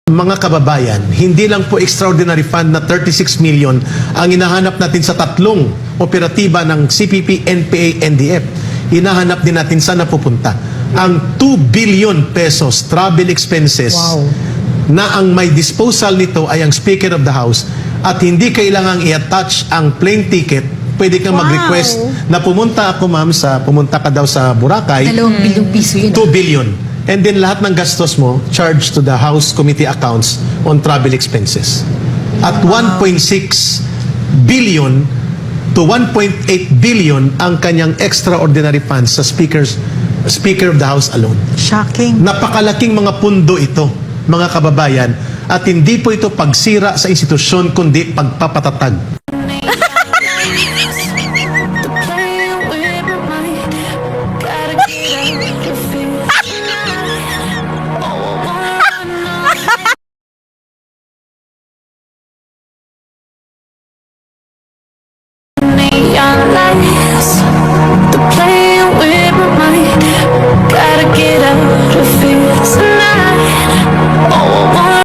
Mga kababayan, hindi lang po extraordinary fund na 36 million ang hinahanap natin sa tatlong operatiba ng CPP, NPA, NDF. Hinahanap din natin saan napupunta. Ang 2 billion pesos travel expenses na ang may disposal nito ay ang Speaker of the House at hindi kailangang i-attach ang plane ticket. Pwede kang mag-request na pumunta ka daw sa Boracay. 2 bilyong piso yun. 2 billion. And then lahat ng gastos mo, charge to the House Committee accounts on travel expenses. At 1.6 billion to 1.8 billion ang kanyang extraordinary funds sa Speaker of the House alone. Shocking. Napakalaking mga pundo ito, mga kababayan, at hindi po ito pagsira sa institusyon kundi pagpapatatag